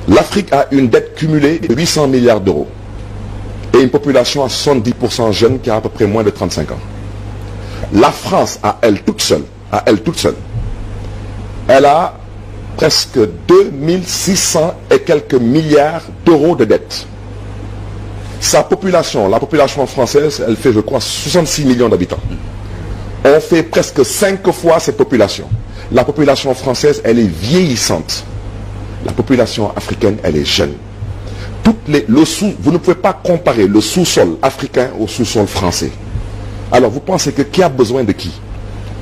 L'Afrique a une dette cumulée de 800 milliards d'euros et une population à 70% jeune qui a à peu près moins de 35 ans. La France, à elle toute seule, elle a presque 2600 et quelques milliards d'euros de dette. Sa population, la population française, elle fait, je crois, 66 millions d'habitants. On fait presque 5 fois cette population. La population française, elle est vieillissante. La population africaine, elle est jeune. Vous ne pouvez pas comparer le sous-sol africain au sous-sol français. Alors, vous pensez que qui a besoin de qui?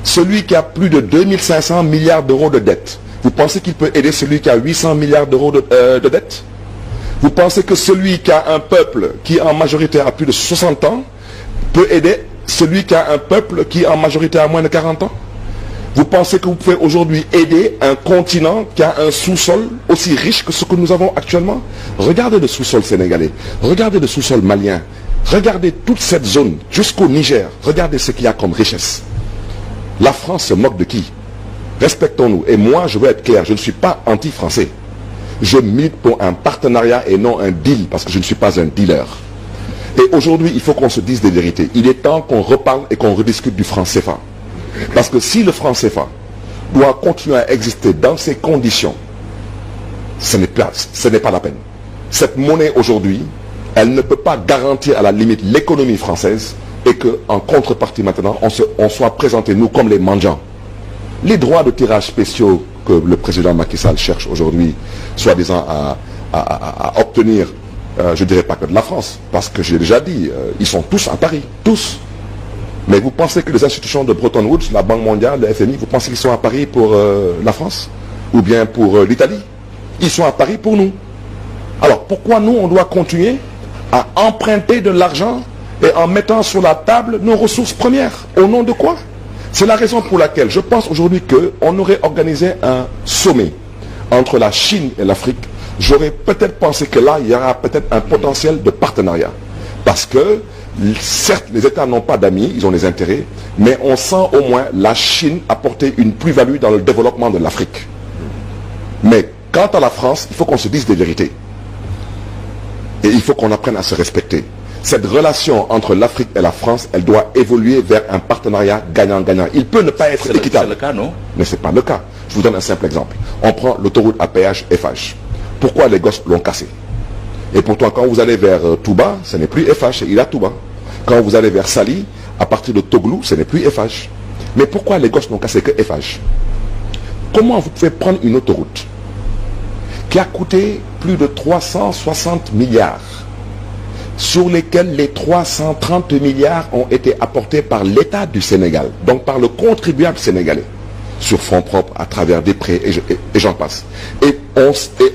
Celui qui a plus de 2500 milliards d'euros de dette, vous pensez qu'il peut aider celui qui a 800 milliards d'euros de dette? Vous pensez que celui qui a un peuple qui en majorité a plus de 60 ans peut aider celui qui a un peuple qui en majorité a moins de 40 ans? Vous pensez que vous pouvez aujourd'hui aider un continent qui a un sous-sol aussi riche que ce que nous avons actuellement? Regardez le sous-sol sénégalais, regardez le sous-sol malien, regardez toute cette zone jusqu'au Niger, regardez ce qu'il y a comme richesse. La France se moque de qui? Respectons-nous. Et moi, je veux être clair, je ne suis pas anti-français. Je milite pour un partenariat et non un deal, parce que je ne suis pas un dealer. Et aujourd'hui, il faut qu'on se dise des vérités. Il est temps qu'on reparle et qu'on rediscute du franc CFA. Parce que si le franc CFA doit continuer à exister dans ces conditions, ce n'est pas la peine. Cette monnaie aujourd'hui, elle ne peut pas garantir à la limite l'économie française et qu'en contrepartie maintenant, on soit présenté nous comme les mendiants. Les droits de tirage spéciaux que le président Macky Sall cherche aujourd'hui, soi-disant à obtenir, je ne dirais pas que de la France, parce que j'ai déjà dit, ils sont tous à Paris, tous. Mais vous pensez que les institutions de Bretton Woods, la Banque mondiale, le FMI, vous pensez qu'ils sont à Paris pour la France? Ou bien pour l'Italie? Ils sont à Paris pour nous. Alors pourquoi nous, on doit continuer à emprunter de l'argent et en mettant sur la table nos ressources premières? Au nom de quoi? C'est la raison pour laquelle je pense aujourd'hui qu'on aurait organisé un sommet entre la Chine et l'Afrique. J'aurais peut-être pensé que là, il y aura peut-être un potentiel de partenariat. Parce que, certes, les États n'ont pas d'amis, ils ont des intérêts, mais on sent au moins la Chine apporter une plus-value dans le développement de l'Afrique. Mais quant à la France, il faut qu'on se dise des vérités. Et il faut qu'on apprenne à se respecter. Cette relation entre l'Afrique et la France, elle doit évoluer vers un partenariat gagnant-gagnant. Il peut ne pas être équitable. C'est le cas, non? Mais ce n'est pas le cas. Je vous donne un simple exemple. On prend l'autoroute à péage FH. Pourquoi les gosses l'ont cassé? Et pourtant, quand vous allez vers Touba, ce n'est plus FH, c'est Ila Touba. Quand vous allez vers Sali, à partir de Toglou, ce n'est plus FH. Mais pourquoi les gosses n'ont cassé que FH? Comment vous pouvez prendre une autoroute qui a coûté plus de 360 milliards, sur lesquels les 330 milliards ont été apportés par l'État du Sénégal, donc par le contribuable sénégalais, sur fonds propres, à travers des prêts, et j'en passe. Et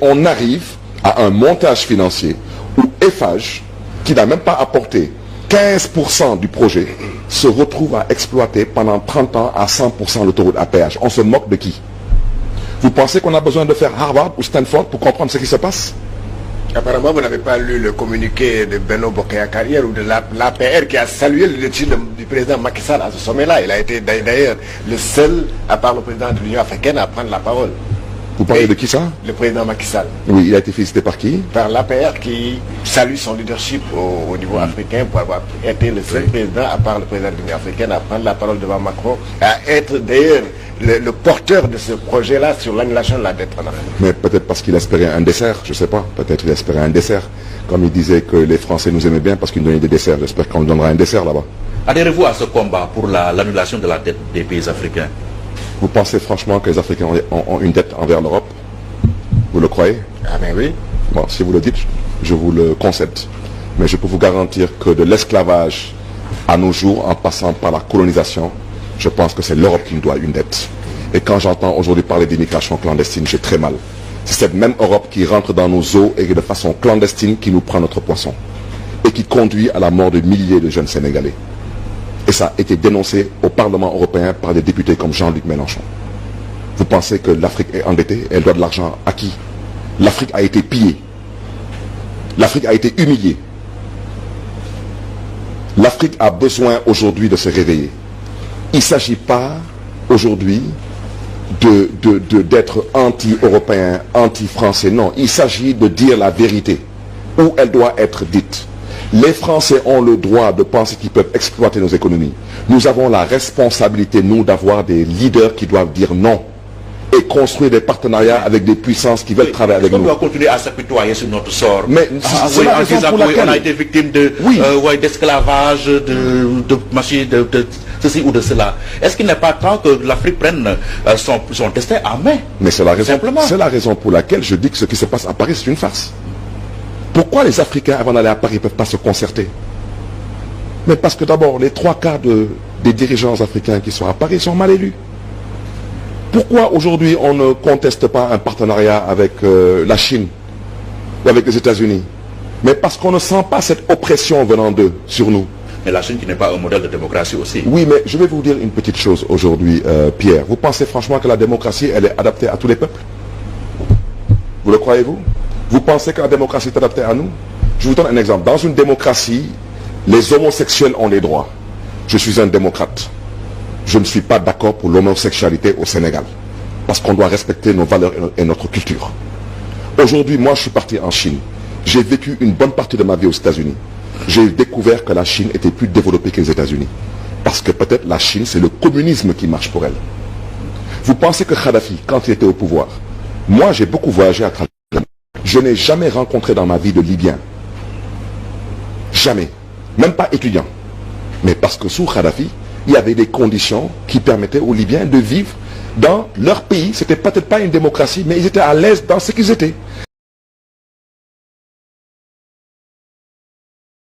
on arrive à un montage financier où FH, qui n'a même pas apporté 15% du projet, se retrouve à exploiter pendant 30 ans à 100% l'autoroute à péage. On se moque de qui? Vous pensez qu'on a besoin de faire Harvard ou Stanford pour comprendre ce qui se passe? Apparemment, vous n'avez pas lu le communiqué de Benno Bokayakar hier ou de l'APR qui a salué le défi du président Macky Sall à ce sommet-là. Il a été d'ailleurs le seul, à part le président de l'Union africaine, à prendre la parole. Vous parlez de qui ça? Le président Macky Sall. Oui, il a été félicité par qui? Par l'APR qui salue son leadership au niveau africain pour avoir été le seul président, à part le président de l'Union africaine, à prendre la parole devant Macron, à être d'ailleurs le porteur de ce projet-là sur l'annulation de la dette en Afrique. Mais peut-être parce qu'il espérait un dessert, je ne sais pas. Peut-être il espérait un dessert. Comme il disait que les Français nous aimaient bien parce qu'ils nous donnaient des desserts. J'espère qu'on nous donnera un dessert là-bas. Adhérez-vous à ce combat pour l'annulation de la dette des pays africains? Vous pensez franchement que les Africains ont une dette envers l'Europe? Vous le croyez? Ah ben oui. Bon, si vous le dites, je vous le concède. Mais je peux vous garantir que de l'esclavage à nos jours, en passant par la colonisation, je pense que c'est l'Europe qui nous doit une dette. Et quand j'entends aujourd'hui parler d'immigration clandestine, j'ai très mal. C'est cette même Europe qui rentre dans nos eaux et de façon clandestine qui nous prend notre poisson. Et qui conduit à la mort de milliers de jeunes Sénégalais. Et ça a été dénoncé au Parlement européen par des députés comme Jean-Luc Mélenchon. Vous pensez que l'Afrique est endettée? Elle doit de l'argent à qui? L'Afrique a été pillée. L'Afrique a été humiliée. L'Afrique a besoin aujourd'hui de se réveiller. Il ne s'agit pas aujourd'hui d'être anti-européen, anti-français. Non, il s'agit de dire la vérité où elle doit être dite. Les Français ont le droit de penser qu'ils peuvent exploiter nos économies. Nous avons la responsabilité, nous, d'avoir des leaders qui doivent dire non et construire des partenariats avec des puissances qui veulent travailler avec nous. On doit continuer à s'apitoyer sur notre sort. Mais c'est la raison pour laquelle on a été victime d'esclavage, de machines, de ceci ou de cela. Est-ce qu'il n'est pas temps que l'Afrique prenne son destin en main? Mais c'est la raison pour laquelle je dis que ce qui se passe à Paris, c'est une farce. Pourquoi les Africains, avant d'aller à Paris, ne peuvent pas se concerter? Mais parce que d'abord, les 3/4 des dirigeants africains qui sont à Paris sont mal élus. Pourquoi aujourd'hui on ne conteste pas un partenariat avec la Chine ou avec les États-Unis? Mais parce qu'on ne sent pas cette oppression venant d'eux sur nous. Mais la Chine qui n'est pas un modèle de démocratie aussi. Oui, mais je vais vous dire une petite chose aujourd'hui, Pierre. Vous pensez franchement que la démocratie, elle est adaptée à tous les peuples? Vous le croyez-vous? Vous pensez que la démocratie est adaptée à nous? Je vous donne un exemple. Dans une démocratie, les homosexuels ont les droits. Je suis un démocrate. Je ne suis pas d'accord pour l'homosexualité au Sénégal. Parce qu'on doit respecter nos valeurs et notre culture. Aujourd'hui, moi, je suis parti en Chine. J'ai vécu une bonne partie de ma vie aux États-Unis. J'ai découvert que la Chine était plus développée que les États-Unis. Parce que peut-être la Chine, c'est le communisme qui marche pour elle. Vous pensez que Kadhafi, quand il était au pouvoir, moi, j'ai beaucoup voyagé à travers. Je n'ai jamais rencontré dans ma vie de Libyens. Jamais. Même pas étudiants. Mais parce que sous Kadhafi, il y avait des conditions qui permettaient aux Libyens de vivre dans leur pays. C'était peut-être pas une démocratie, mais ils étaient à l'aise dans ce qu'ils étaient.